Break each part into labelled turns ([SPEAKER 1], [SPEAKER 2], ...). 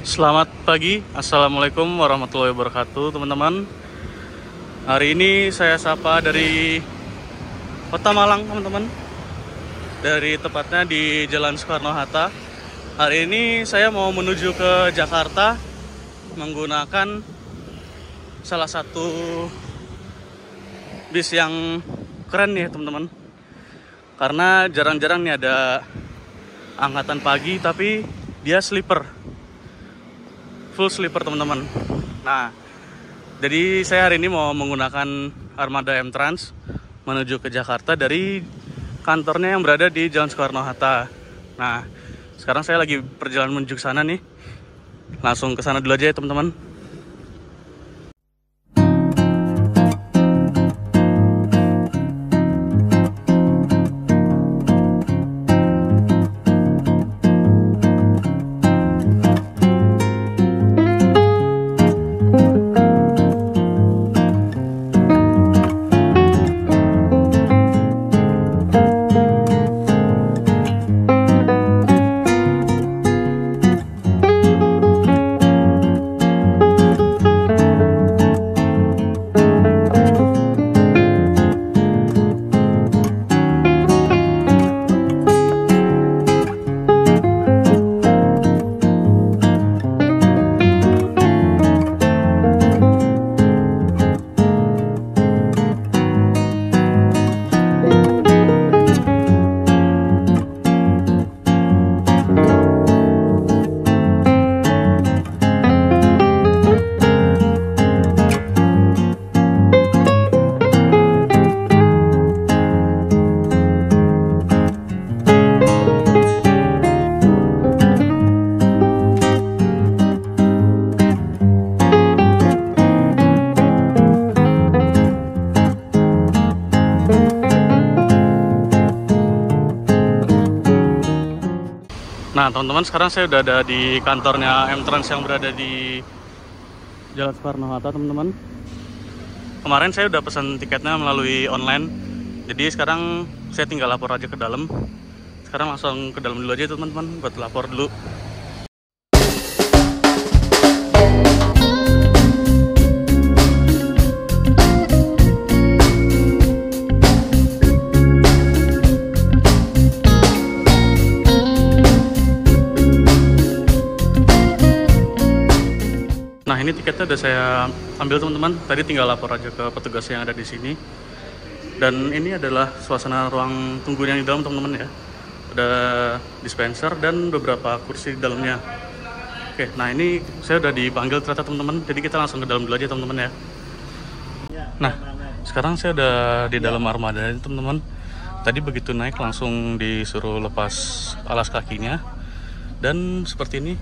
[SPEAKER 1] Selamat pagi, Assalamualaikum warahmatullahi wabarakatuh teman-teman. Hari ini saya sapa dari Kota Malang teman-teman, dari tepatnya di Jalan Soekarno-Hatta. Hari ini saya mau menuju ke Jakarta menggunakan salah satu bis yang keren nih teman-teman. Karena jarang-jarang nih ada angkatan pagi tapi dia sleeper, full sleeper teman-teman. Nah, jadi saya hari ini mau menggunakan armada M-Trans menuju ke Jakarta dari kantornya yang berada di Jalan Soekarno-Hatta. Nah, sekarang saya lagi perjalanan menuju ke sana nih. Langsung ke sana dulu aja ya teman-teman. Nah teman-teman, sekarang saya udah ada di kantornya M-Trans yang berada di Jalan Soekarno-Hatta teman-teman. Kemarin saya udah pesan tiketnya melalui online, jadi sekarang saya tinggal lapor aja ke dalam. Sekarang langsung ke dalam dulu aja teman-teman buat lapor dulu. Nah, ini tiketnya udah saya ambil teman-teman. Tadi tinggal lapor aja ke petugas yang ada di sini. Dan ini adalah suasana ruang tunggunya di dalam teman-teman ya. Ada dispenser dan beberapa kursi di dalamnya. Oke, nah ini saya udah dipanggil ternyata teman-teman. Jadi kita langsung ke dalam dulu aja teman-teman ya. Nah, sekarang saya udah di dalam armada ini teman-teman. Tadi begitu naik langsung disuruh lepas alas kakinya. Dan seperti ini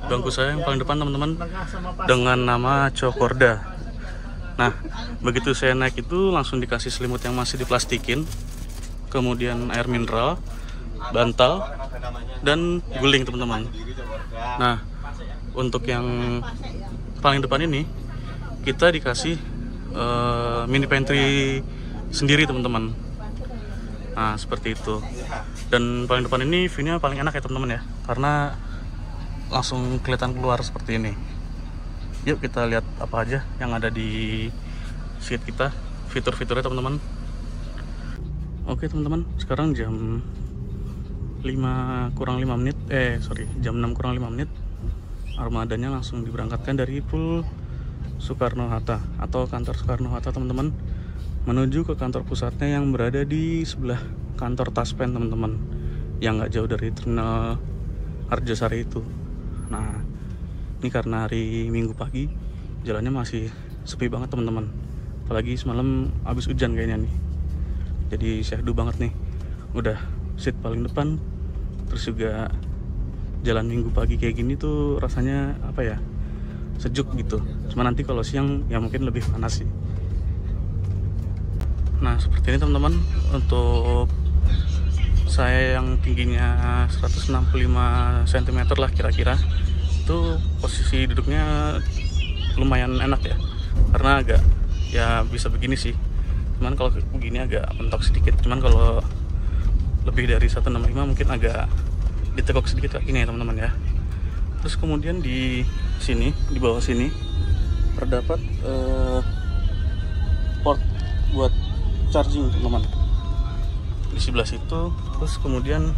[SPEAKER 1] bangku saya yang paling depan teman-teman, dengan nama Cokorda. Nah, begitu saya naik itu langsung dikasih selimut yang masih diplastikin, kemudian air mineral, bantal, dan guling teman-teman. Nah, untuk yang paling depan ini kita dikasih mini pantry sendiri teman-teman. Nah, seperti itu. Dan paling depan ini view-nya paling enak ya teman-teman ya, karena langsung kelihatan keluar seperti ini. Yuk kita lihat apa aja yang ada di seat kita, fitur-fiturnya teman-teman. Oke teman-teman, sekarang jam 5 kurang 5 menit, jam 6 kurang 5 menit. Armadanya langsung diberangkatkan dari Pul Soekarno-Hatta atau kantor Soekarno-Hatta teman-teman, menuju ke kantor pusatnya yang berada di sebelah kantor Taspen teman-teman, yang nggak jauh dari terminal Harjasari itu. Nah, ini karena hari Minggu pagi jalannya masih sepi banget teman-teman. Apalagi semalam habis hujan kayaknya nih. Jadi syahdu banget nih. Udah seat paling depan. Terus juga jalan Minggu pagi kayak gini tuh rasanya apa ya? Sejuk gitu. Cuma nanti kalau siang ya mungkin lebih panas sih. Nah, seperti ini teman-teman, untuk saya yang tingginya 165 cm lah kira-kira, itu posisi duduknya lumayan enak ya, karena agak ya bisa begini sih. Cuman kalau begini agak mentok sedikit. Cuman kalau lebih dari 165 mungkin agak ditegok sedikit kakinya ya teman-teman ya. Terus kemudian di sini, di bawah sini terdapat port buat charging teman-teman. Di sebelah situ, terus kemudian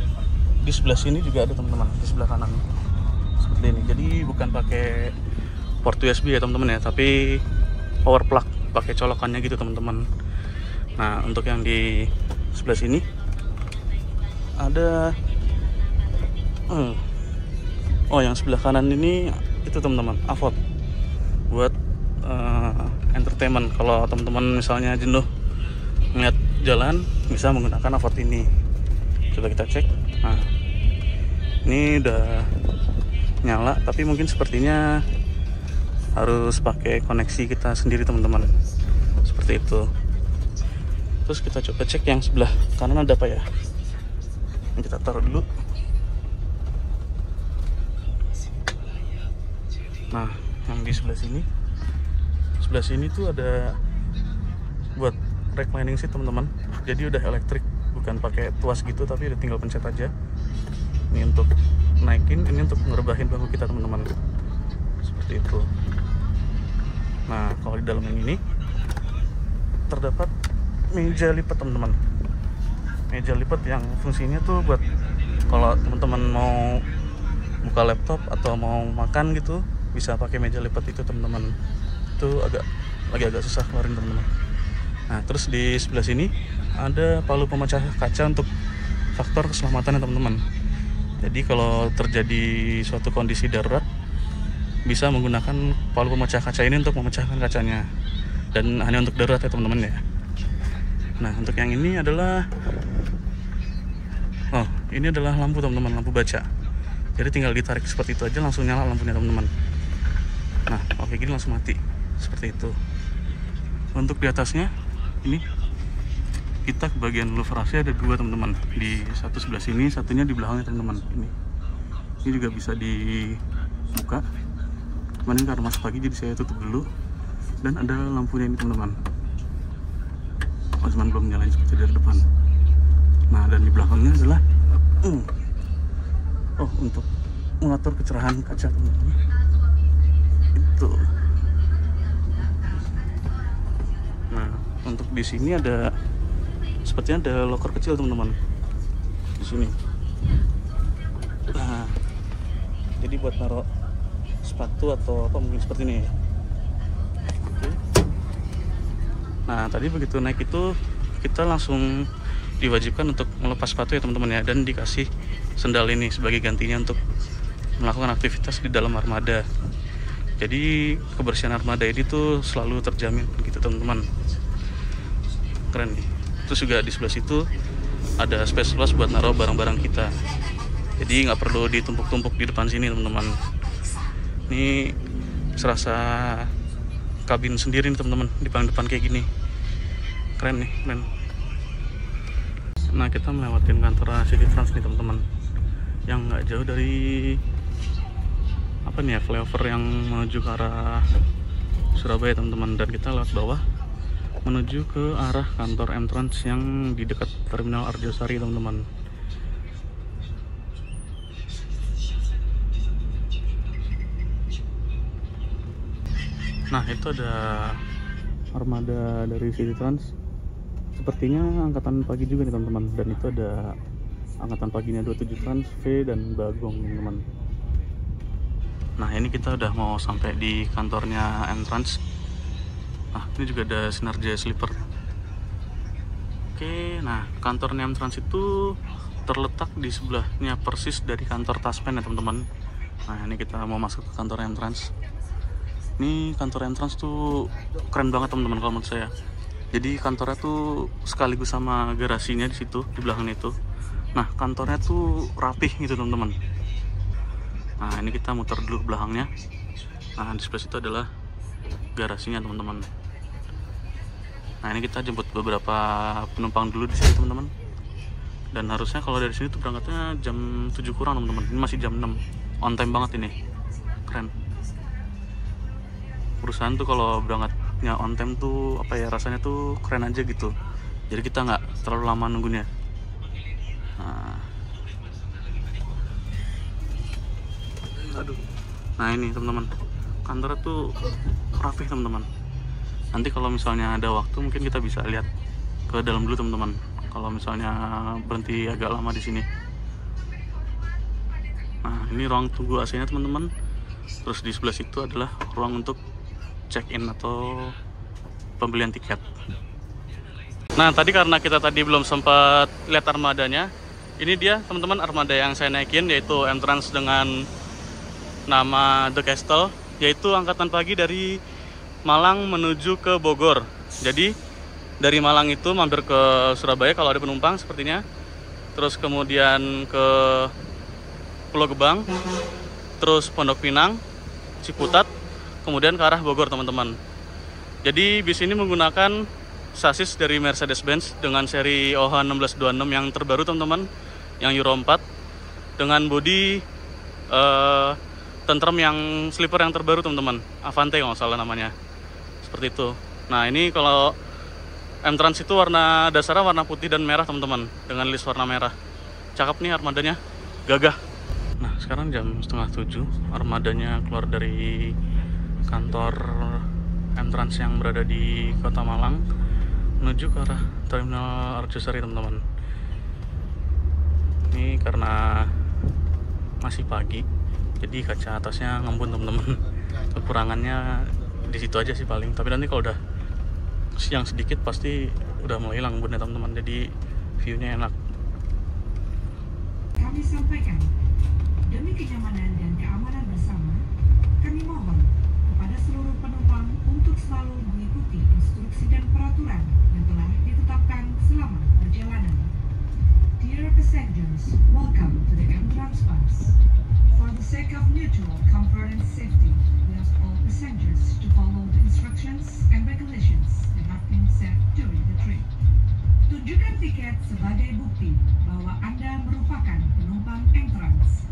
[SPEAKER 1] di sebelah sini juga ada teman-teman, di sebelah kanan seperti ini. Jadi bukan pakai port USB ya teman-teman ya, tapi power plug, pakai colokannya gitu teman-teman. Nah untuk yang di sebelah sini ada yang sebelah kanan ini itu teman-teman, AVOD buat entertainment. Kalau teman-teman misalnya jenuh ngeliat jalan, bisa menggunakan AVOD ini. Coba kita cek. Nah ini udah nyala, tapi mungkin sepertinya harus pakai koneksi kita sendiri teman-teman, seperti itu. Terus kita coba cek yang sebelah kanan ada apa ya. Ini kita taruh dulu. Nah yang di sebelah sini tuh ada buat reclining seat teman-teman. Jadi udah elektrik, bukan pakai tuas gitu, tapi udah tinggal pencet aja. Ini untuk naikin, ini untuk ngerebahin bangku kita teman-teman, seperti itu. Nah kalau di dalam yang ini terdapat meja lipat teman-teman. Meja lipat yang fungsinya tuh buat kalau teman-teman mau buka laptop atau mau makan gitu, bisa pakai meja lipat itu teman-teman. Itu agak susah keluarin teman-teman. Nah terus di sebelah sini ada palu pemecah kaca untuk faktor keselamatan ya teman-teman. Jadi kalau terjadi suatu kondisi darurat, bisa menggunakan palu pemecah kaca ini untuk memecahkan kacanya, dan hanya untuk darurat ya teman-teman ya. Nah untuk yang ini adalah ini adalah lampu teman-teman, lampu baca. Jadi tinggal ditarik seperti itu aja, langsung nyala lampunya teman-teman. Nah oke, gini langsung mati, seperti itu. Untuk di atasnya ini kita ke bagian luvrasi ada dua teman-teman, di satu sebelah sini, satunya di belakangnya teman-teman. Ini juga bisa dibuka. Kemarin karena masuk pagi jadi saya tutup dulu. Dan ada lampunya ini teman-teman. Cuman belum nyalain seperti dari depan. Nah dan di belakangnya adalah untuk mengatur kecerahan kaca teman-teman. Itu. Nah untuk di sini ada sepertinya ada loker kecil teman-teman di sini. Nah jadi buat naruh sepatu atau apa mungkin seperti ini. Oke. Nah tadi begitu naik itu kita langsung diwajibkan untuk melepas sepatu ya teman-teman ya, dan dikasih sendal ini sebagai gantinya untuk melakukan aktivitas di dalam armada. Jadi kebersihan armada ini tuh selalu terjamin gitu teman-teman. Keren nih. Terus juga di sebelah situ ada space luas buat naruh barang-barang kita. Jadi nggak perlu ditumpuk-tumpuk di depan sini teman-teman. Ini serasa kabin sendiri nih teman-teman, di paling depan kayak gini. Keren nih, keren. Nah kita melewatin kantor City Trans nih teman-teman, yang nggak jauh dari apa nih ya, flyover yang menuju ke arah Surabaya teman-teman. Dan kita lewat bawah menuju ke arah kantor M-Trans yang di dekat Terminal Arjosari teman-teman. Nah itu ada armada dari City Trans, sepertinya angkatan pagi juga nih teman-teman. Dan itu ada angkatan paginya 27 Trans, V dan Bagong teman-teman. Nah ini kita udah mau sampai di kantornya M-Trans. Nah ini juga ada Sinar Jaya Sleeper. Oke, nah kantornya M-Trans itu terletak di sebelahnya persis dari kantor Taspen ya teman-teman. Nah ini kita mau masuk ke kantor M-Trans. Ini kantor M-Trans tuh keren banget teman-teman kalau menurut saya. Jadi kantornya tuh sekaligus sama garasinya di situ di belakang itu. Nah kantornya tuh rapih gitu teman-teman. Nah ini kita muter dulu ke belakangnya. Nah di sebelah situ adalah garasinya teman-teman. Nah ini kita jemput beberapa penumpang dulu di sini teman-teman. Dan harusnya kalau dari sini tuh berangkatnya jam 7 kurang teman-teman. Ini masih jam 6. On time banget ini. Keren. Perusahaan tuh kalau berangkatnya on time tuh apa ya, rasanya tuh keren aja gitu. Jadi kita nggak terlalu lama nunggunya. Nah. Aduh. Nah ini teman-teman, kantornya tuh rapih teman-teman. Nanti kalau misalnya ada waktu mungkin kita bisa lihat ke dalam dulu teman-teman. Kalau misalnya berhenti agak lama di sini. Nah ini ruang tunggu AC-nya teman-teman. Terus di sebelah situ adalah ruang untuk check-in atau pembelian tiket. Nah tadi karena kita tadi belum sempat lihat armadanya, ini dia teman-teman armada yang saya naikin, yaitu entrance dengan nama The Castle, yaitu angkatan pagi dari Malang menuju ke Bogor. Jadi dari Malang itu mampir ke Surabaya kalau ada penumpang sepertinya, terus kemudian ke Pulau Gebang, terus Pondok Pinang, Ciputat, kemudian ke arah Bogor teman-teman. Jadi bis ini menggunakan sasis dari Mercedes-Benz dengan seri OH 1626 yang terbaru teman-teman, yang Euro 4 dengan bodi tentrem yang sleeper yang terbaru teman-teman, Avante kalau nggak salah namanya, seperti itu. Nah ini kalau M-Trans itu warna dasarnya warna putih dan merah teman-teman, dengan list warna merah. Cakep nih armadanya, gagah. Nah sekarang jam 6:30, armadanya keluar dari kantor M-Trans yang berada di Kota Malang menuju ke arah Terminal Arjosari teman-teman. Ini karena masih pagi, jadi kaca atasnya ngembun teman-teman. Kekurangannya di situ aja sih paling. Tapi nanti kalau udah siang sedikit pasti udah mulai hilang embunnya teman-teman. Jadi view-nya enak.
[SPEAKER 2] Kami sampaikan, demi kenyamanan dan keamanan bersama, kami mohon kepada seluruh penumpang untuk selalu mengikuti instruksi dan peraturan yang telah ditetapkan selama perjalanan. Dear passengers, welcome to the M-Trans bus. For the sake of mutual comfort and safety, we ask all passengers to follow the instructions and regulations that have been set during the trip. Tunjukkan tiket sebagai bukti bahwa Anda merupakan penumpang M-Trans.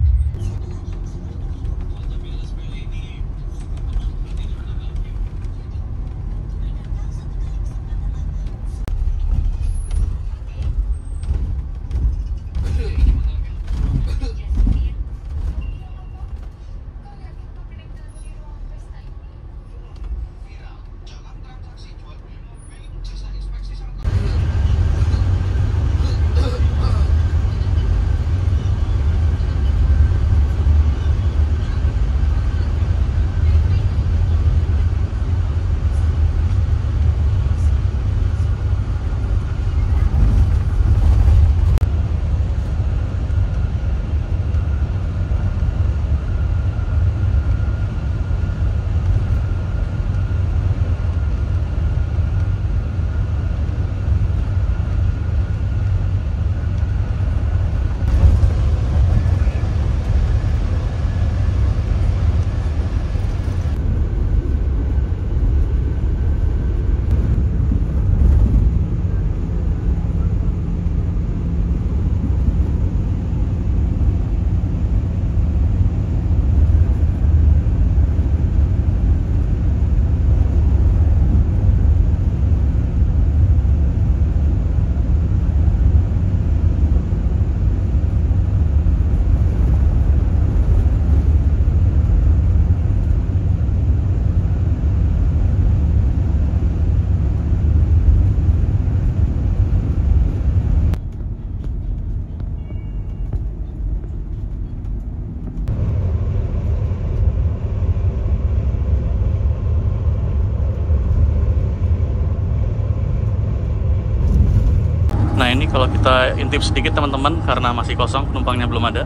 [SPEAKER 1] Nah ini kalau kita intip sedikit teman-teman, karena masih kosong, penumpangnya belum ada.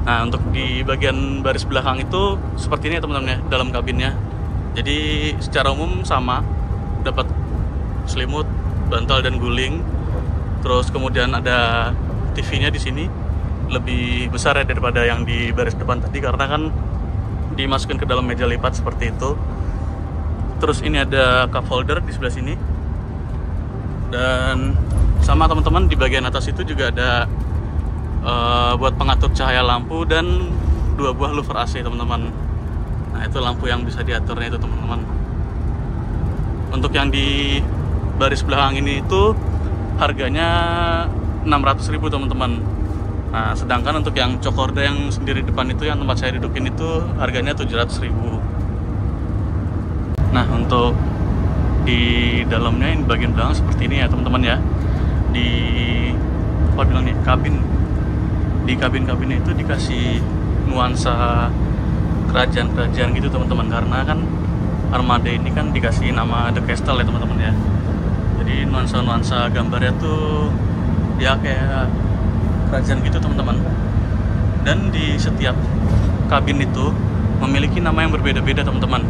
[SPEAKER 1] Nah untuk di bagian baris belakang itu seperti ini ya teman-teman ya, dalam kabinnya. Jadi secara umum sama, dapat selimut, bantal dan guling. Terus kemudian ada TV-nya di sini, lebih besar ya daripada yang di baris depan tadi, karena kan dimasukin ke dalam meja lipat seperti itu. Terus ini ada cup holder di sebelah sini. Dan sama teman-teman di bagian atas itu juga ada buat pengatur cahaya lampu dan 2 buah louver AC teman-teman. Nah itu lampu yang bisa diaturnya itu teman-teman. Untuk yang di baris belakang ini itu harganya 600.000 teman-teman. Nah, sedangkan untuk yang Cokorda yang sendiri depan itu, yang tempat saya dudukin itu harganya 700.000. Nah, untuk di dalamnya ini bagian belakang seperti ini ya teman-teman ya. Di apa bilangnya, kabin, di kabin-kabinnya itu dikasih nuansa kerajaan-kerajaan gitu teman-teman, karena kan armada ini kan dikasih nama The Castle ya teman-teman ya. Jadi nuansa-nuansa gambarnya tuh ya kayak kerajaan gitu teman-teman. Dan di setiap kabin itu memiliki nama yang berbeda-beda teman-teman.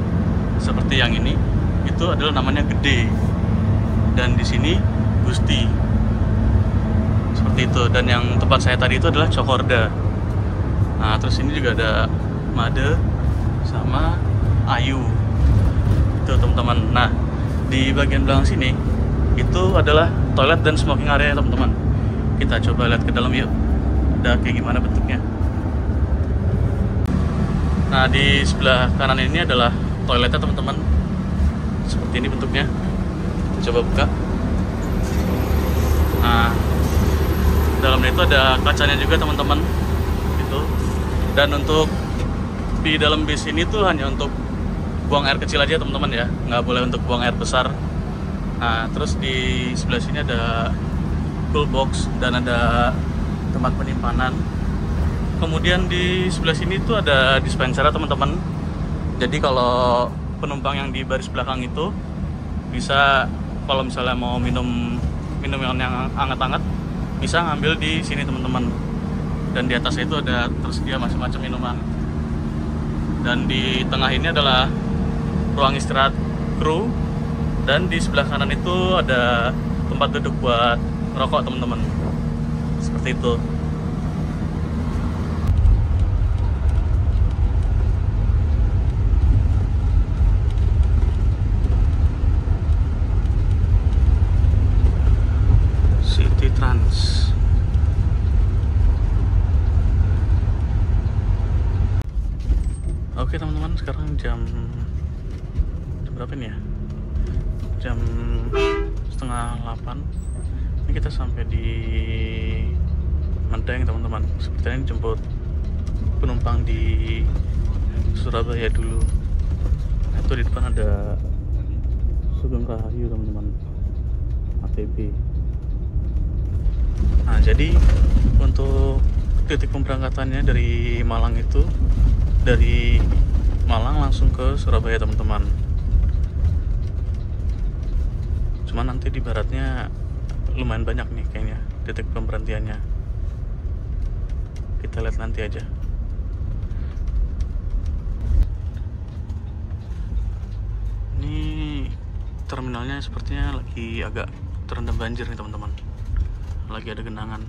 [SPEAKER 1] Seperti yang ini itu adalah namanya Gede, dan di sini Gusti, seperti itu. Dan yang tempat saya tadi itu adalah Cokorda. Nah, terus ini juga ada Made sama Ayu itu teman-teman. Nah, di bagian belakang sini itu adalah toilet dan smoking area teman-teman. Kita coba lihat ke dalam yuk, ada kayak gimana bentuknya. Nah, di sebelah kanan ini adalah toiletnya teman-teman, seperti ini bentuknya. Coba buka. Nah, dalamnya itu ada kacanya juga teman-teman gitu. Dan untuk di dalam bis ini tuh hanya untuk buang air kecil aja teman-teman ya, nggak boleh untuk buang air besar. Nah, terus di sebelah sini ada cool box dan ada tempat penyimpanan. Kemudian di sebelah sini tuh ada dispenser teman-teman. Jadi kalau penumpang yang di baris belakang itu bisa, kalau misalnya mau minum yang hangat-hangat, bisa ngambil di sini teman-teman. Dan di atasnya itu ada tersedia macam-macam minuman. Dan di tengah ini adalah ruang istirahat kru, dan di sebelah kanan itu ada tempat duduk buat rokok teman-teman, seperti itu. City Trans. Oke teman-teman, sekarang jam berapa ini ya? Jam 7:30. Ini kita sampai di Menteng teman-teman. Sepertinya ini jemput penumpang di Surabaya dulu. Nah, itu di depan ada Sugeng Rahayu teman-teman, ATB. Nah, jadi untuk titik pemberangkatannya dari Malang itu, dari Malang langsung ke Surabaya teman-teman. Cuma nanti di baratnya lumayan banyak nih kayaknya titik pemberhentiannya. Kita lihat nanti aja. Ini terminalnya sepertinya lagi agak terendam banjir nih teman-teman. Lagi ada genangan.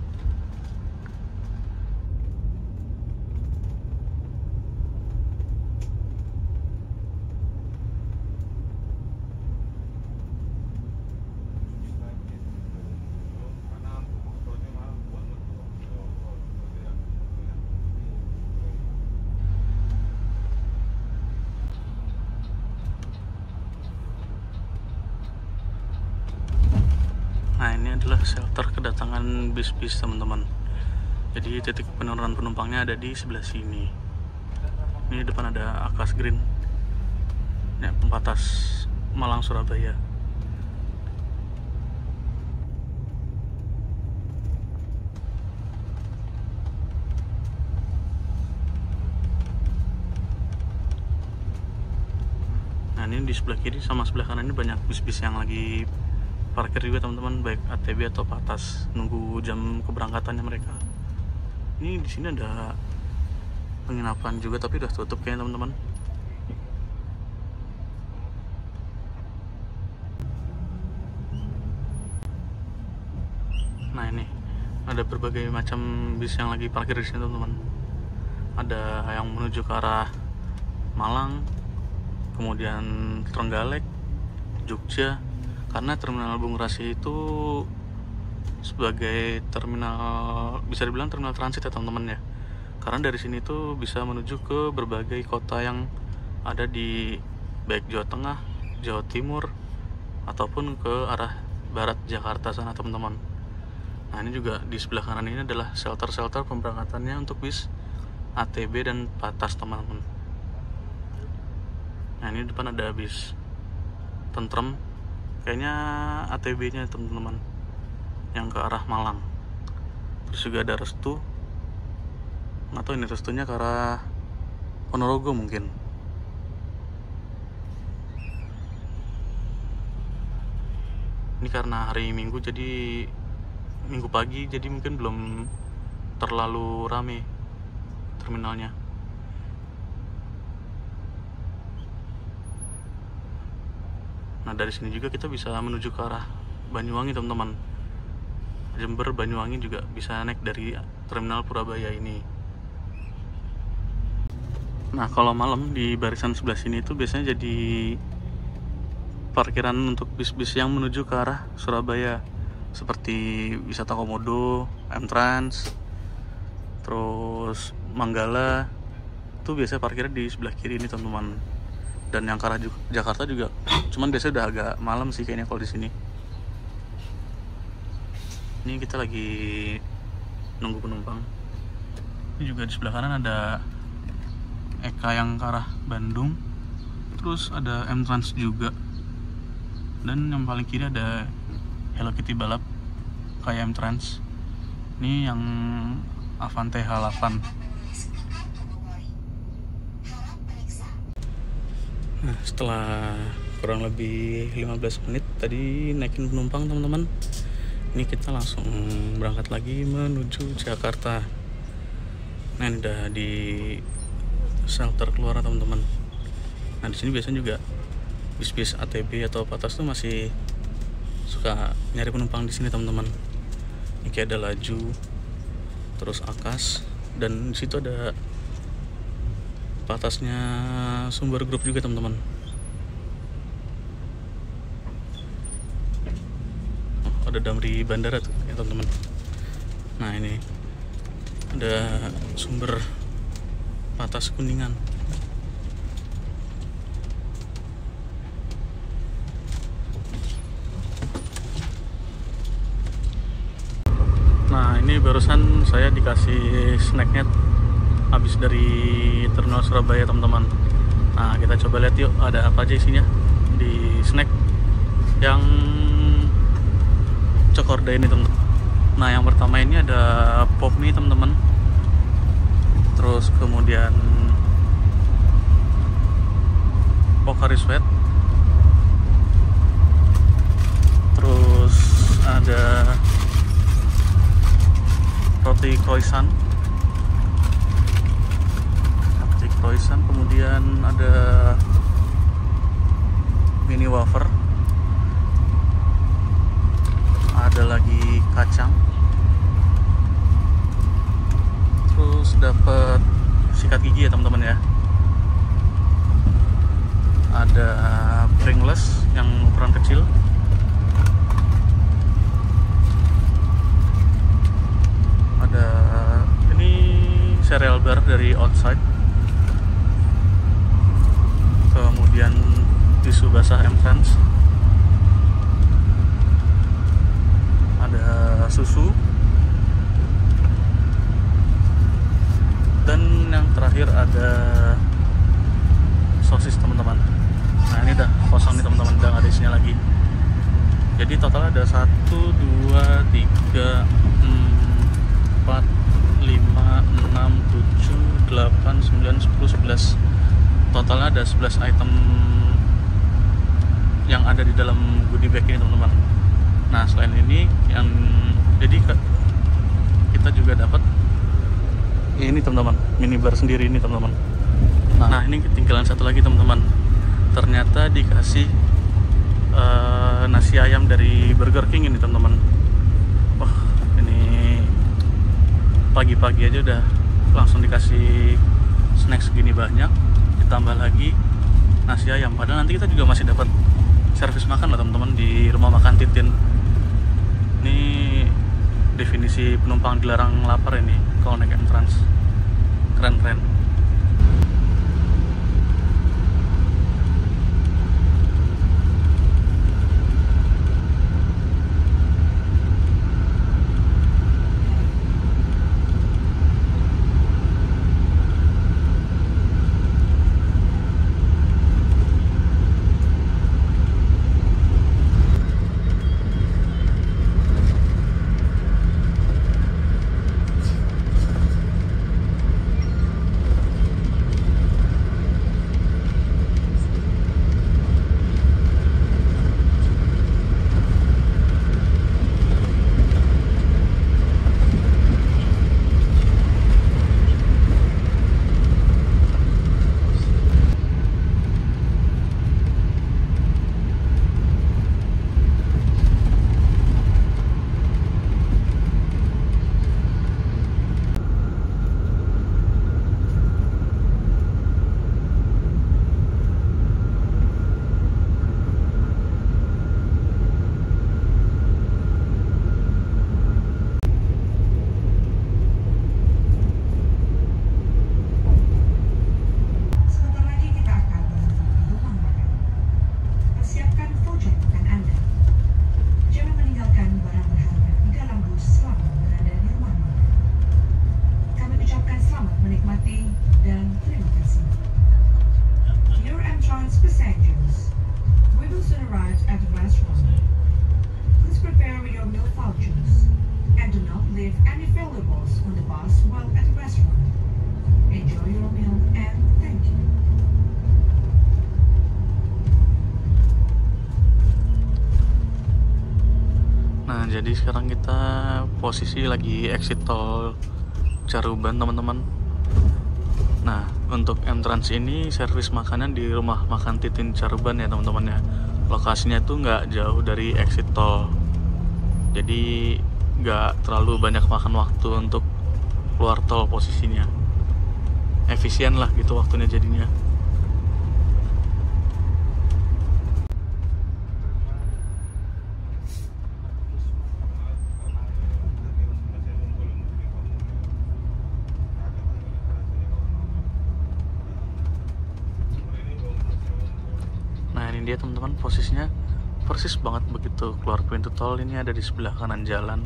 [SPEAKER 1] Nah, ini adalah shelter kedatangan bis-bis teman-teman. Jadi titik penurunan penumpangnya ada di sebelah sini. Ini di depan ada Akas Green, ya, pembatas Malang Surabaya. Nah, ini di sebelah kiri sama sebelah kanan ini banyak bis-bis yang lagi parkir juga teman-teman, baik ATB atau Patas, nunggu jam keberangkatannya mereka. Ini di sini ada penginapan juga tapi udah tutup kayaknya teman-teman. Nah, ini ada berbagai macam bis yang lagi parkir di sini teman-teman. Ada yang menuju ke arah Malang, kemudian Trenggalek, Jogja. Karena terminal Bung Rasi itu sebagai terminal, bisa dibilang terminal transit ya teman-teman ya. Karena dari sini tuh bisa menuju ke berbagai kota yang ada di baik Jawa Tengah, Jawa Timur, ataupun ke arah barat Jakarta sana teman-teman. Nah, ini juga di sebelah kanan ini adalah shelter-shelter pemberangkatannya untuk bis ATB dan Patas, teman-teman. Nah, ini depan ada bis Tentrem, kayaknya ATB-nya teman-teman, yang ke arah Malang. Terus juga ada Restu, nggak tahu ini Restunya ke arah Ponorogo mungkin. Ini karena hari Minggu, jadi Minggu pagi, jadi mungkin belum terlalu rame terminalnya. Nah, dari sini juga kita bisa menuju ke arah Banyuwangi, teman-teman. Jember, Banyuwangi juga bisa naik dari terminal Purabaya ini. Nah, kalau malam di barisan sebelah sini itu biasanya jadi parkiran untuk bis-bis yang menuju ke arah Surabaya, seperti Wisata Komodo, M-Trans, terus Manggala. Itu biasanya parkirnya di sebelah kiri ini, teman-teman. Dan yang ke arah Jakarta juga, cuman biasanya udah agak malam sih kayaknya kalau di sini. Ini kita lagi nunggu penumpang. Ini juga di sebelah kanan ada Eka yang ke arah Bandung, terus ada M-Trans juga. Dan yang paling kiri ada Hello Kitty balap kayak M-Trans. Ini yang Avante H8. Nah, setelah kurang lebih 15 menit tadi naikin penumpang, teman-teman, ini kita langsung berangkat lagi menuju Jakarta. Nah, ini udah di shelter keluar, teman-teman. Nah, di sini biasanya juga bis-bis ATB atau Patas tuh masih suka nyari penumpang di sini, teman-teman. Ini kayak ada Laju, terus Akas, dan di situ ada Patasnya Sumber Group juga, teman-teman. Oh, ada Damri Bandara tuh ya, teman-teman. Nah, ini ada Sumber Patas Kuningan. Nah, ini barusan saya dikasih snacknya habis dari terminal Surabaya, teman-teman. Nah, kita coba lihat yuk ada apa aja isinya di snack yang Cokorda ini, teman-teman. Nah, yang pertama ini ada pop mie, teman-teman. Terus kemudian Pocari Sweat. Terus ada roti croissant, kemudian ada mini wafer, ada lagi kacang, terus dapat sikat gigi ya, teman-teman ya. Ada Pringles yang ukuran kecil, ada ini cereal bar dari Outside, kemudian tisu basah M-Trans, ada susu, dan yang terakhir ada sosis, teman-teman. Nah, ini udah kosong nih, teman-teman, udah nggak ada isinya lagi. Jadi total ada 1, 2, 3, 4, 5, 6, 7, 8, 9, 10, 11. Totalnya ada 11 item yang ada di dalam goodie bag ini, teman-teman. Nah, selain ini yang jadi kita juga dapat ini, teman-teman, minibar sendiri ini, teman-teman. Nah, ini ketinggalan satu lagi, teman-teman. Ternyata dikasih nasi ayam dari Burger King ini, teman-teman. Wah, ini pagi-pagi aja udah langsung dikasih snack segini banyak, ditambah lagi nasi ayam. Padahal nanti kita juga masih dapat servis makan lah, teman-teman, di rumah makan Titin. Ini definisi penumpang dilarang lapar ini kalau naik M-Trans. Keren-keren. jadi sekarang kita posisi lagi exit tol Caruban teman-teman. Nah, untuk entrance ini servis makanan di rumah makan Titin Caruban ya teman-teman ya. Lokasinya tuh nggak jauh dari exit tol, jadi nggak terlalu banyak makan waktu untuk keluar tol posisinya. Efisien lah gitu waktunya jadinya. Nah ini dia teman-teman, posisinya persis banget begitu keluar pintu tol. Ini ada di sebelah kanan jalan,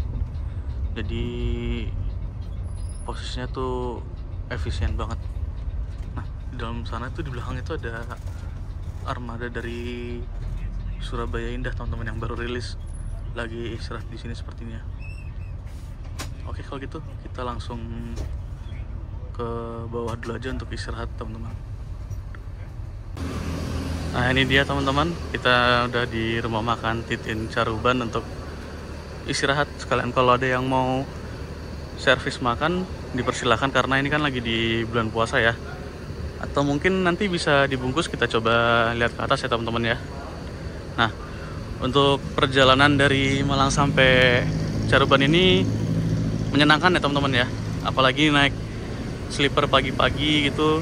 [SPEAKER 1] jadi posisinya tuh efisien banget. Nah di dalam sana tuh di belakang itu ada armada dari Surabaya Indah teman-teman yang baru rilis, lagi istirahat di sini sepertinya. Oke kalau gitu kita langsung ke bawah dulu aja untuk istirahat teman-teman. Nah ini dia teman-teman, kita udah di rumah makan Titin Caruban untuk istirahat. Sekalian kalau ada yang mau servis makan dipersilahkan, karena ini kan lagi di bulan puasa ya. Atau mungkin nanti bisa dibungkus, kita coba lihat ke atas ya teman-teman ya. Nah untuk perjalanan dari Malang sampai Caruban ini menyenangkan ya teman-teman ya. Apalagi naik sleeper pagi-pagi gitu,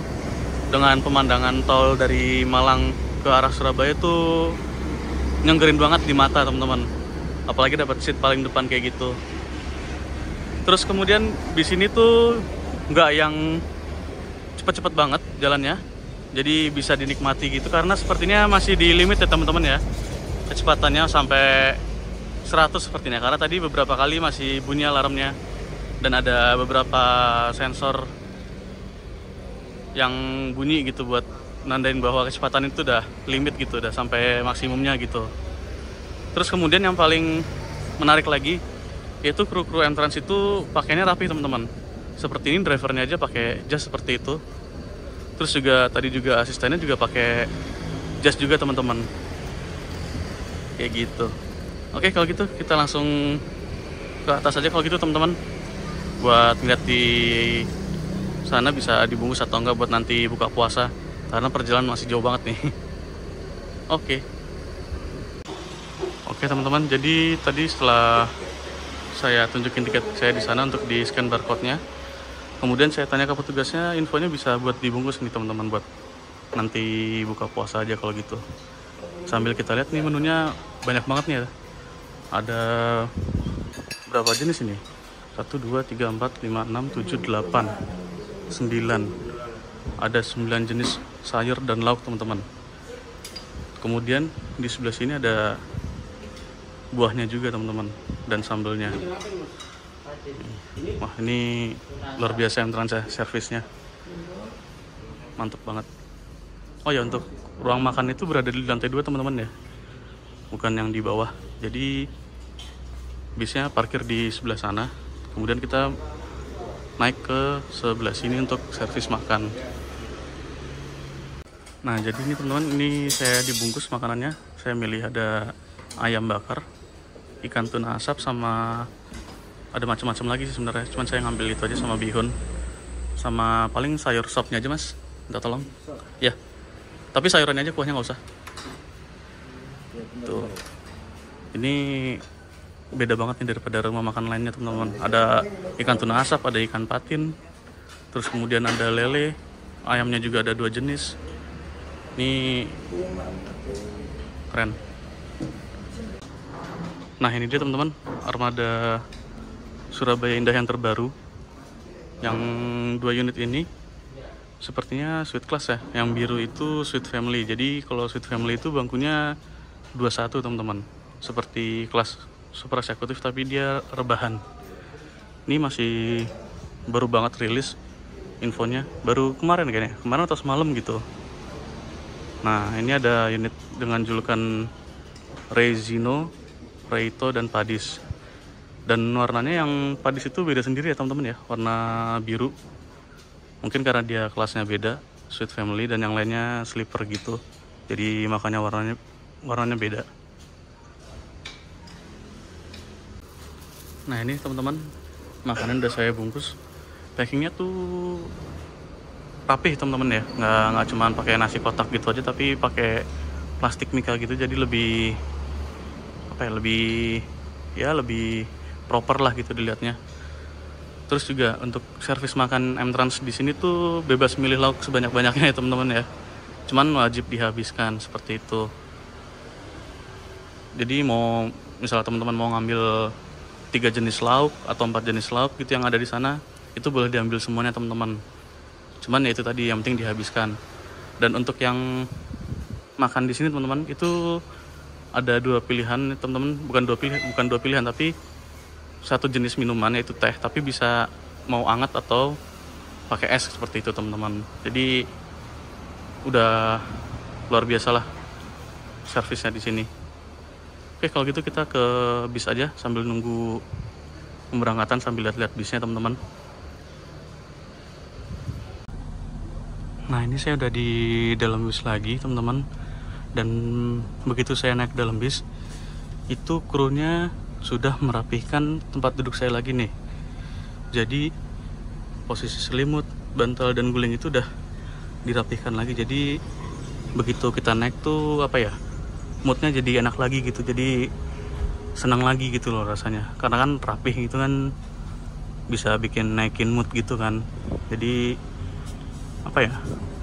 [SPEAKER 1] dengan pemandangan tol dari Malang ke arah Surabaya tuh nyenggerin banget di mata teman-teman. Apalagi dapat seat paling depan kayak gitu. Terus kemudian di sini tuh nggak yang cepet-cepet banget jalannya, jadi bisa dinikmati gitu, karena sepertinya masih di limit ya teman-teman ya, kecepatannya sampai 100 sepertinya, karena tadi beberapa kali masih bunyi alarmnya dan ada beberapa sensor yang bunyi gitu buat nandain bahwa kecepatan itu udah limit gitu, udah sampai maksimumnya gitu. Terus kemudian yang paling menarik lagi yaitu kru-kru entrance itu pakainya rapi teman-teman. Seperti ini drivernya aja pakai jas seperti itu. Terus juga tadi juga asistennya juga pakai jas juga teman-teman. Kayak gitu. Oke kalau gitu kita langsung ke atas aja kalau gitu teman-teman. Buat ngeliat di sana bisa dibungkus atau enggak buat nanti buka puasa, karena perjalanan masih jauh banget nih. Oke teman-teman, jadi tadi setelah saya tunjukin tiket saya di sana untuk di scan barcode-nya, kemudian saya tanya ke petugasnya, infonya bisa buat dibungkus nih teman-teman, buat nanti buka puasa aja kalau gitu. Sambil kita lihat nih menunya banyak banget nih ya. Ada berapa jenis ini? 1, 2, 3, 4, 5, 6, 7, 8, 9. Ada 9 jenis sayur dan lauk teman-teman. Kemudian di sebelah sini ada buahnya juga teman-teman, dan sambelnya. Wah ini luar biasa entrance servisnya, mantep banget. Oh ya, untuk ruang makan itu berada di lantai 2 teman-teman ya, bukan yang di bawah. Jadi bisnya parkir di sebelah sana, kemudian kita naik ke sebelah sini untuk servis makan. Nah jadi ini teman-teman, ini saya dibungkus makanannya. Saya milih ada ayam bakar, ikan tuna asap, sama ada macam-macam lagi sih sebenarnya. Cuman saya ngambil itu aja sama bihun, sama paling sayur sopnya aja mas. Minta tolong. Ya. Tapi sayurannya aja, kuahnya nggak usah. Tuh. Ini beda banget nih daripada rumah makan lainnya teman-teman. Ada ikan tuna asap, ada ikan patin, terus kemudian ada lele, ayamnya juga ada 2 jenis. Ini keren. Nah ini dia teman-teman, armada Surabaya Indah yang terbaru. Yang 2 unit ini sepertinya suite class ya. Yang biru itu suite family. Jadi kalau suite family itu bangkunya 21 teman-teman, seperti kelas super eksekutif tapi dia rebahan. Ini masih baru banget rilis infonya, baru kemarin kayaknya, kemarin atau semalam gitu. Nah ini ada unit dengan julukan Rezino, Reito, dan Padis. Dan warnanya yang Padis itu beda sendiri ya teman-teman ya, warna biru. Mungkin karena dia kelasnya beda, suite family, dan yang lainnya sleeper gitu, jadi makanya warnanya beda. Nah ini teman-teman, makanan udah saya bungkus. Packingnya tuh rapih teman-teman ya, nggak cuman pakai nasi kotak gitu aja, tapi pakai plastik mika gitu, jadi lebih lebih proper lah gitu dilihatnya. Terus juga untuk servis makan M-Trans di sini tuh bebas milih lauk sebanyak-banyaknya ya teman-teman ya. Cuman wajib dihabiskan seperti itu. Jadi mau misalnya teman-teman mau ngambil 3 jenis lauk atau 4 jenis lauk gitu yang ada di sana, itu boleh diambil semuanya teman-teman. Cuman ya itu tadi, yang penting dihabiskan. Dan untuk yang makan di sini teman-teman, itu ada 2 pilihan teman-teman, bukan dua pilihan tapi 1 jenis minuman, yaitu teh, tapi bisa mau hangat atau pakai es seperti itu teman-teman. Jadi udah luar biasa lah servisnya di sini. Oke, kalau gitu kita ke bis aja sambil nunggu pemberangkatan, sambil lihat-lihat bisnya teman-teman. Nah ini saya udah di dalam bis lagi teman-teman, dan begitu saya naik dalam bis, itu krunya sudah merapihkan tempat duduk saya lagi nih. Jadi posisi selimut, bantal, dan guling itu udah dirapihkan lagi. Jadi begitu kita naik tuh moodnya jadi enak lagi gitu, jadi senang lagi gitu loh rasanya, karena kan rapih gitu kan, bisa bikin naikin mood gitu kan. Jadi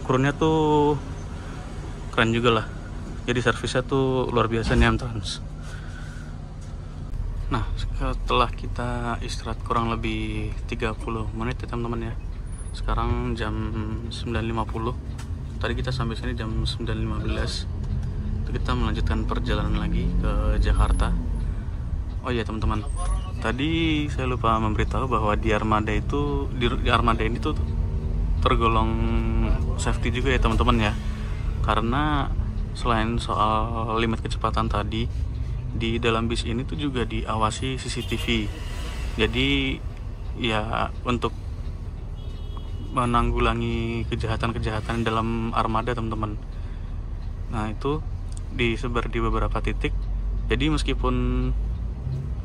[SPEAKER 1] krunya tuh keren juga lah, jadi servisnya tuh luar biasa nih M-Trans. Nah setelah kita istirahat kurang lebih 30 menit ya teman-teman ya, sekarang jam 9.50, tadi kita sampai sini jam 9.15. Kita melanjutkan perjalanan lagi ke Jakarta. Oh iya teman-teman, tadi saya lupa memberitahu bahwa di armada ini tuh tergolong safety juga ya teman-teman ya, karena selain soal limit kecepatan tadi, di dalam bis ini tuh juga diawasi CCTV. Jadi ya untuk menanggulangi kejahatan-kejahatan dalam armada teman-teman. Nah itu disebar di beberapa titik. Jadi meskipun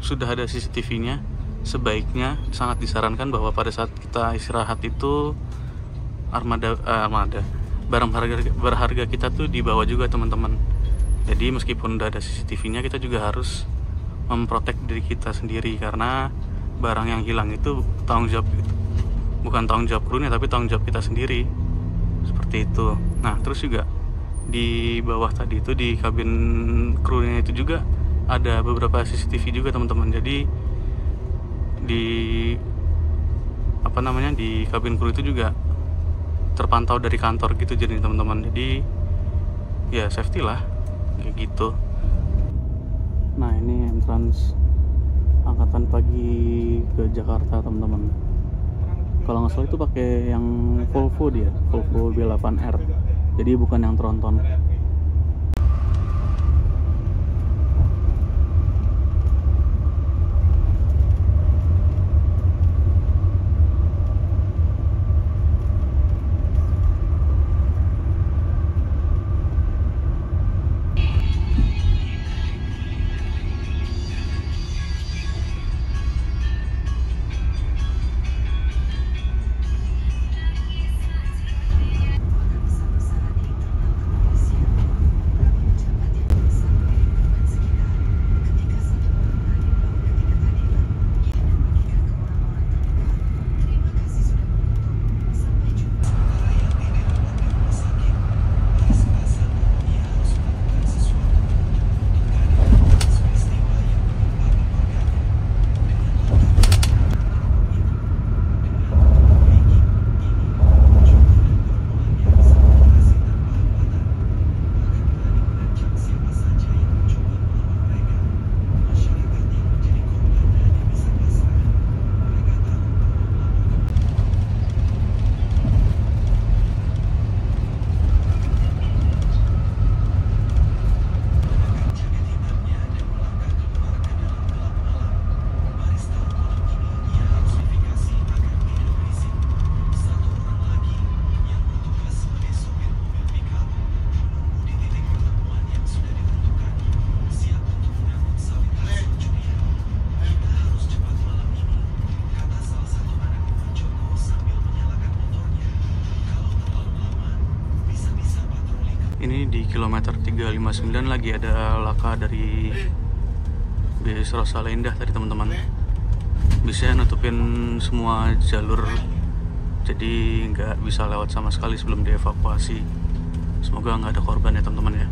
[SPEAKER 1] sudah ada CCTV-nya, sebaiknya sangat disarankan bahwa pada saat kita istirahat itu barang berharga kita tuh dibawa juga teman-teman. Jadi meskipun udah ada CCTV-nya, kita juga harus memprotek diri kita sendiri, karena barang yang hilang itu bukan tanggung jawab krunya, tapi tanggung jawab kita sendiri, seperti itu. Nah terus juga di bawah tadi itu, di kabin krunya itu juga ada beberapa CCTV juga teman-teman. Jadi di kabin kru itu juga terpantau dari kantor gitu jadi teman-teman. Jadi ya safety lah kayak gitu. Nah ini M-Trans angkatan pagi ke Jakarta teman-teman. Kalau nggak salah itu pakai yang Volvo B8R, jadi bukan yang tronton. kilometer 359 lagi ada laka dari bis Rosalia tadi teman-teman. Bisa nutupin semua jalur, jadi nggak bisa lewat sama sekali sebelum dievakuasi. Semoga nggak ada korban ya teman-teman ya.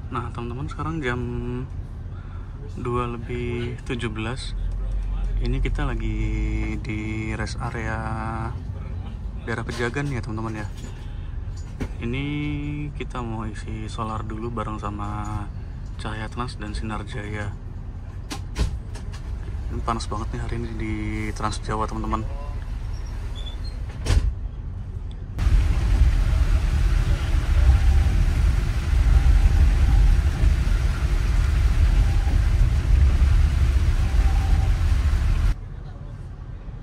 [SPEAKER 1] Nah teman-teman, sekarang jam 2:17. Ini kita lagi di rest area daerah Pejagan ya teman-teman ya. Ini kita mau isi solar dulu bareng sama Cahaya Trans dan Sinar Jaya. Ini panas banget nih hari ini di Trans Jawa teman-teman.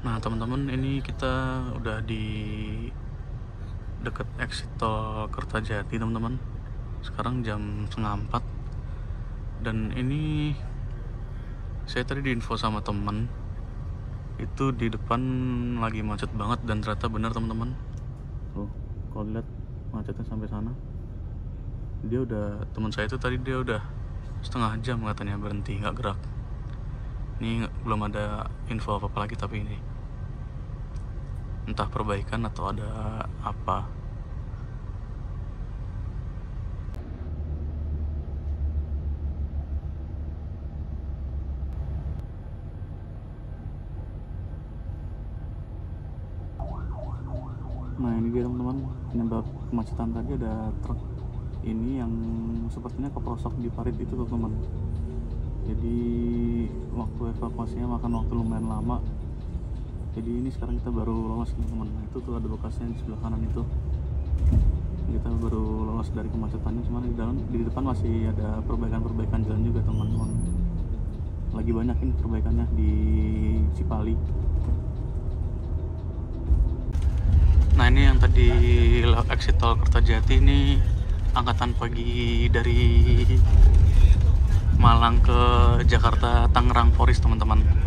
[SPEAKER 1] Nah teman-teman, ini kita udah di deket exit tol Kertajati teman-teman. Sekarang jam 3:30. Dan ini saya tadi diinfo sama temen, itu di depan lagi macet banget, dan ternyata benar teman-teman. Tuh, kalau lihat macetnya sampai sana. Teman saya itu tadi dia udah setengah jam katanya berhenti nggak gerak. Ini belum ada info apa-apa lagi, tapi ini entah perbaikan atau ada apa. Nah ini dia teman-teman, penyebab kemacetan tadi ada truk ini yang sepertinya keprosok di parit itu teman-teman. Jadi waktu evakuasinya makan waktu lumayan lama. Jadi ini sekarang kita baru lolos teman-teman. Nah, itu tuh ada bekasnya di sebelah kanan itu. Kita baru lolos dari kemacetannya, cuman di depan masih ada perbaikan jalan juga teman-teman. Lagi banyak ini perbaikannya di Cipali. Nah ini yang tadi exit tol Kertajati, ini angkatan pagi dari Malang ke Jakarta Tangerang Forest teman-teman.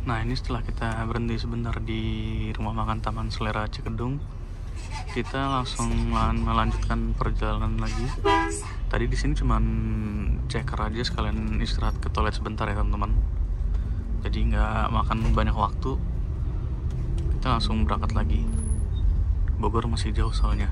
[SPEAKER 1] Nah ini setelah kita berhenti sebentar di rumah makan Taman Selera Cikedung, kita langsung melanjutkan perjalanan lagi. Tadi di sini cuman ceker aja sekalian istirahat ke toilet sebentar ya teman-teman. Jadi nggak makan banyak waktu, kita langsung berangkat lagi. Bogor masih jauh soalnya.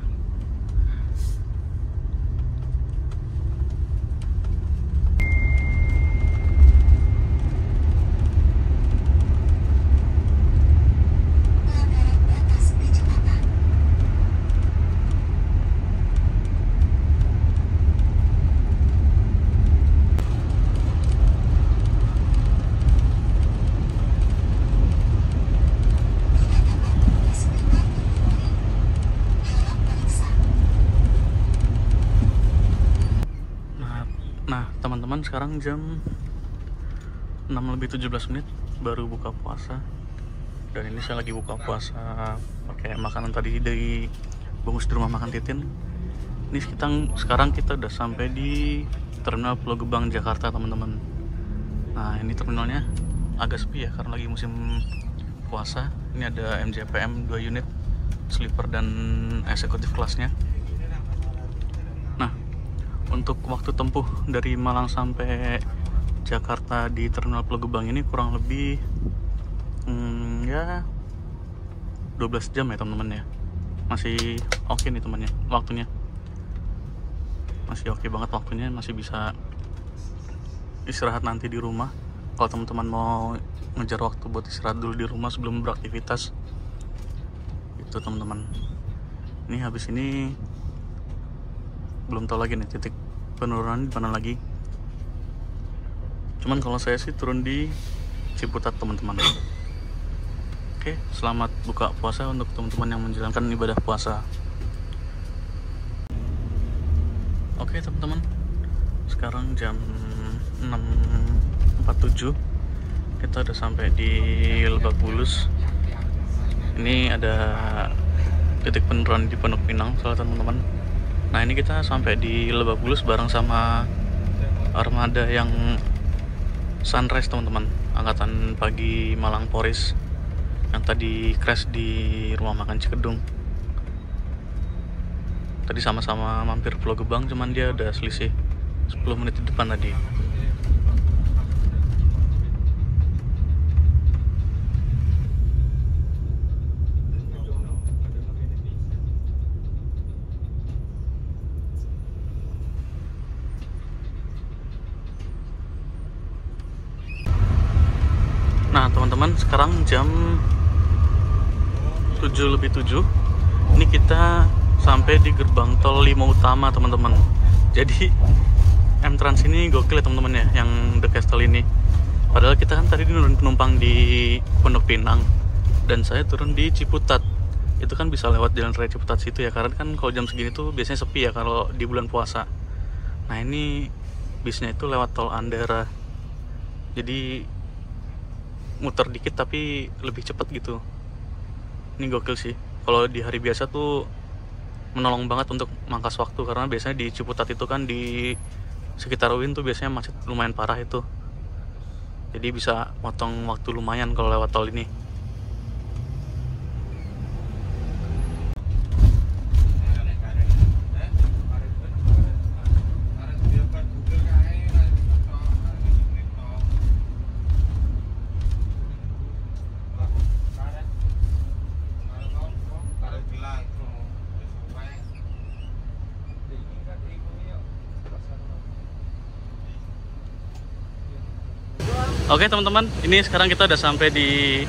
[SPEAKER 1] Nah teman-teman, sekarang jam 6:17 baru buka puasa. Dan ini saya lagi buka puasa pakai makanan tadi dari bungkus di rumah makan Titin. Ini sekarang kita udah sampai di Terminal Pulau Gebang, Jakarta teman-teman. Nah ini terminalnya agak sepi ya karena lagi musim puasa. Ini ada MJPM 2 unit, sleeper dan eksekutif kelasnya. Nah untuk waktu tempuh dari Malang sampai Jakarta di Terminal Pulau Gebang ini kurang lebih ya 12 jam ya teman-teman ya. Masih oke nih temannya waktunya. Masih oke banget waktunya, masih bisa istirahat nanti di rumah. Kalau teman-teman mau ngejar waktu buat istirahat dulu di rumah sebelum beraktivitas, itu teman-teman. Ini habis ini belum tahu lagi nih titik penurunan di mana lagi. Cuman kalau saya sih turun di Ciputat teman-teman. Oke, selamat buka puasa untuk teman-teman yang menjalankan ibadah puasa. Oke teman-teman, sekarang jam 6.47, kita udah sampai di Lebak Bulus. Ini ada titik penurunan di Pondok Pinang soalnya teman-teman. Nah ini kita sampai di Lebak Bulus bareng sama armada yang Sunrise teman-teman, angkatan pagi Malang Poris yang tadi crash di rumah makan Cikedung. Tadi sama-sama mampir Pulau Gebang, cuman dia udah selisih 10 menit di depan tadi. Nah teman-teman, sekarang jam 7:07. Ini kita sampai di gerbang tol 5 utama teman-teman. Jadi M-Trans ini gokil ya teman-teman ya, yang The Castle ini. Padahal kita kan tadi nurun penumpang di Pondok Pinang dan saya turun di Ciputat. Itu kan bisa lewat jalan raya Ciputat situ ya, karena kan kalau jam segini tuh biasanya sepi ya kalau di bulan puasa. Nah ini bisnya itu lewat tol Andara, jadi muter dikit tapi lebih cepat gitu. Ini gokil sih. Kalau di hari biasa tuh menolong banget untuk mangkas waktu, karena biasanya di Ciputat itu kan di sekitar UIN tuh biasanya macet lumayan parah itu. Jadi bisa motong waktu lumayan kalau lewat tol ini. Oke teman-teman, ini sekarang kita udah sampai di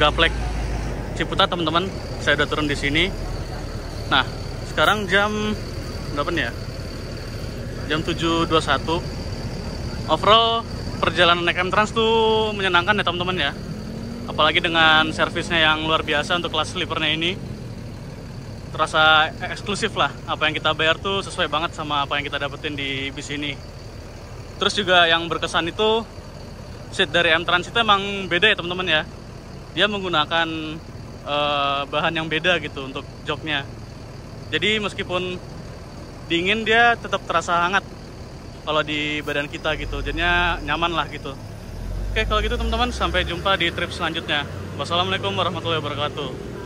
[SPEAKER 1] Gaplek Ciputat teman-teman. Saya udah turun di sini. Nah, sekarang jam berapa nih ya? Jam 7.21. Overall perjalanan naik M-Trans tuh menyenangkan ya teman-teman ya. Apalagi dengan servisnya yang luar biasa untuk kelas sleepernya ini. Terasa eksklusif lah. Apa yang kita bayar tuh sesuai banget sama apa yang kita dapetin di bis ini. Terus juga yang berkesan itu seat dari M-Trans itu emang beda ya teman-teman ya. Dia menggunakan bahan yang beda gitu untuk joknya. Jadi meskipun dingin dia tetap terasa hangat kalau di badan kita gitu. Jadinya nyaman lah gitu. Oke kalau gitu teman-teman, sampai jumpa di trip selanjutnya. Wassalamualaikum warahmatullahi wabarakatuh.